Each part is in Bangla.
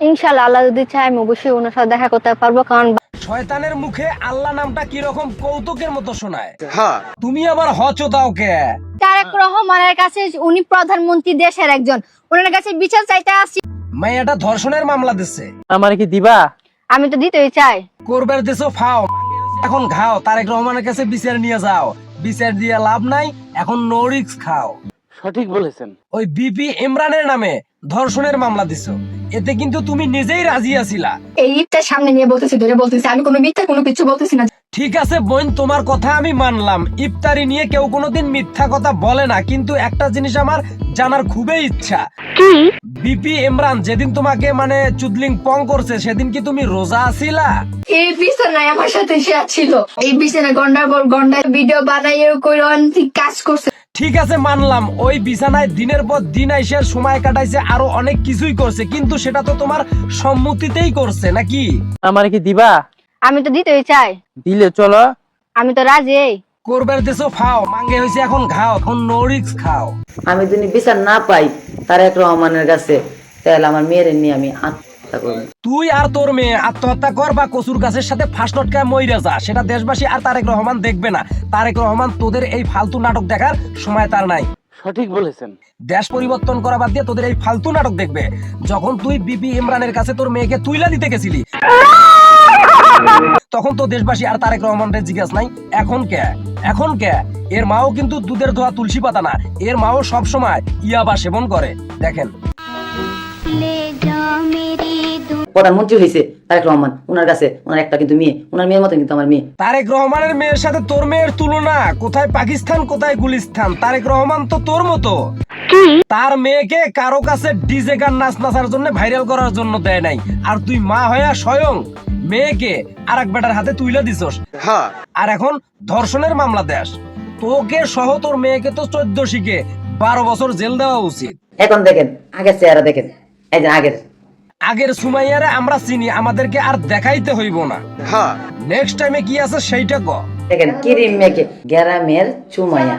ইনশাআল্লাহ আল্লাহ যদি চায় আমি অবশ্যই ওনার সাথে দেখা করতে পারবো, কারণ শয়তানের মুখে আল্লাহ নামটা কি রকম কৌতুকের মতো শোনায়। হ্যাঁ, তুমি আবার হচো দাও কে? তারেক রহমানের কাছে, উনি প্রধানমন্ত্রী দেশের একজন, ওনার কাছে বিচার চাইতে আসছি। মাইয়াটা ধর্ষণের মামলা দিচ্ছে, আমার কি দিবা? আমি তো দিতেই চাই। করবার দেশো ফাও, এখন ঘাও। তারেক রহমানের কাছে বিচার নিয়ে যাও, বিচার দিয়ে লাভ নাই, এখন নো রিস্ক খাও। সঠিক বলেছেন। ওই বিপি ইমরানের নামে ধর্ষণের মামলা দিছো, এতে কিন্তু তুমি নিজেই রাজি আছিলা। এই ঈদটার সামনে নিয়ে বলতেছি আমি কোনো মিথ্যা কোনো কিছু বলতেছি না। ঠিক আছে বোন, তোমার কথা আমি মানলাম, ইফতারি নিয়ে কেউ কোনোদিন মিথ্যা কথা বলে না, কিন্তু একটা জিনিস আমার জানার খুবই ইচ্ছা। কি? বিপি ইমরান যেদিন তোমাকে চুদলিং পং করছে, সেদিন কি তুমি রোজা আছিলা? এই বিছানায় আমার সাথে সে ছিল, এই বিছানায় গন্ডার পর গন্ডার ভিডিও বানাইয়ে কই অনেক কাজ করছে। ঠিক আছে মানলাম, ওই বিছানায় দিনের পর দিন আইসে সময় কাটাইছে, আরো অনেক কিছুই করছে, কিন্তু সেটা তো তোমার সম্মতিতেই করছে নাকি? আমার কি দিবা? আমি তো দিতেই চাই। দিলে চলো। আমি তো রাজি। করবার দেশো ফাও, মাঙ্গে হয়েছে এখন ঘাও, এখন নো রিস্ক খাও। আমি যদি বিচার না পাই তারেক রহমানের কাছে, তাহলে আমার মেয়ের নিয়ে আমি আত্মহত্যা করব। তুই আর তোর মেয়ে আত্মহত্যা কর বা কচুর গাছের সাথে ফাঁস লটকায় মইরা যা, সেটা দেশবাসী আর তারেক রহমান দেখবে না। তারেক রহমান তোদের এই ফালতু নাটক দেখার সময় তার নাই। সঠিক বলেছেন। দেশ পরিবর্তন করা বাদ দিয়ে তোদের এই ফালতু নাটক দেখবে। যখন তুই বিপি ইমরানের কাছে তোর মেয়েকে তুইলা দিতে গেছিলি, তখন তো দেশবাসী আর তারেক রহমানের জিজ্ঞাসা নাই। এখন কে এর মাও কিন্তু দুধের ধোয়া তুলসী পাতা না, এর মাও সব সময় ইয়াবা সেবন করে। দেখেন, প্রধানমন্ত্রী হয়েছে তারেক রহমান, ওনার কাছে ওনার একটা কিন্তু মেয়ে, ওনার মেয়ের মতো কিন্তু আমার মেয়ে। তারেক রহমানের মেয়ের সাথে তোর মেয়ের তুলনা, কোথায় পাকিস্তান কোথায় গুলিস্তান। তারেক রহমান তো তোর মতো, তার মেয়েকে কারো কাছে ডিজে গান নাচ নাচার জন্য ভাইরাল করার জন্য দেয় নাই, আর তুই মা হইয়া স্বয়ং মেয়েকে আর এক বেটার হাতে তুইলা দিছস। আর এখন ধর্ষণের মামলা দেশ, তোকে সহ তোর মেয়েকে তো 14 শিখে 12 বছর জেল দেওয়া উচিত। এখন দেখেন আগের চেহারা, দেখেন এই যে আগের সুমাইয়ারে আমরা চিনি, আমাদেরকে আর দেখাইতে হইব না। নেক্সট টাইমে কি আছে সেইটা ক। দেখেন কিরিম মেয়েকে, গ্রামের সুমাইয়া।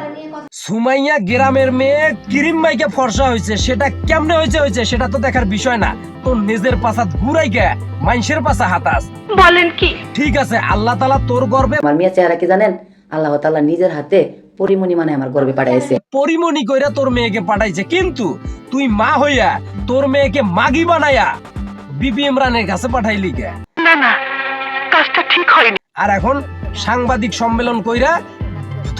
সুমাইয়া গ্রামের মেয়ে কিরিম মাইকে ফর্সা হয়েছে, সেটা কেমনে হয়েছে সেটা তো দেখার বিষয় না। তোর নিজের পাছাত ঘুরাই গে মানুষের পাছা হাতাস, বলেন কি? ঠিক আছে, আল্লাহ তাআলা তোর গর্বে, আমার মেয়ের চেহারা কি জানেন? আল্লাহ তাআলা নিজের হাতে পরিমণি মানে আমার গর্বে পাঠাইছে। পরিমণি কইরা তোর মেয়েকে পাঠাইছে, কিন্তু তুই মা হইয়া তোর মেয়েকে মাগি বানাইয়া বিপি ইমরানের কাছে পাঠাইলি কে? না, কাজটা ঠিক হয়নি। আর এখন সাংবাদিক সম্মেলন কইরা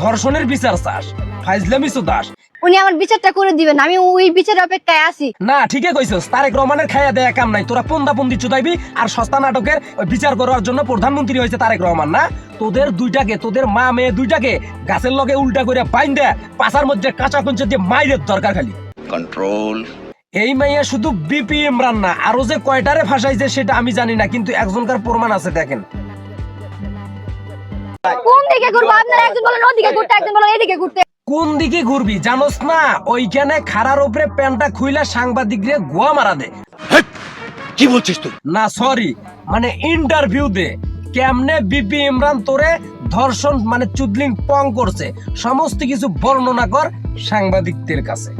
ধর্ষণের বিচার চাস, ফাইজলামি সুদাস। উনি আমার বিচারটা করে দিবেন, আমি ওই বিচারের অপেক্ষায় আছি। না, ঠিকই কইছস, তারেক রহমানের খাইয়া দেয়া কাম নাই। তোরা পন্দাপন্দি চুদাইবি আর সস্তা নাটকের বিচার করার জন্য প্রধানমন্ত্রী হয়েছে তারেক রহমান না? তোদের দুইটাকে, তোদের মা মেয়ে দুইটাকে গাছের লগে উল্টা করে বাইন্দা পাছার মধ্যে কাঁচা কুঞ্চে দিয়ে মাইরের দরকার খালি। কন্ট্রোল। এই মাইয়া শুধু বিপি ইমরান না, আরো যে কয়টারে ফাঁসাইছে সেটা আমি জানি না, কিন্তু একজনকার প্রমাণ আছে। দেখেন, কোন দিকে ঘুরবো? আপনারা একজন বলেন ওদিকে ঘুরতে, একজন বলেন এদিকে ঘুরতে। কোন দিকে ঘুরবি জানোস না? ওইখানে খাড়ার উপরে প্যান্টটা খুইলা সাংবাদিকরে গোয়া মারা দে। কি বলছিস তুই? না সরি, ইন্টারভিউ দে, কেমনে বিপি ইমরান তোরে ধর্ষণ চুদলিং পং করছে, সমস্ত কিছু বর্ণনা কর সাংবাদিকদের কাছে।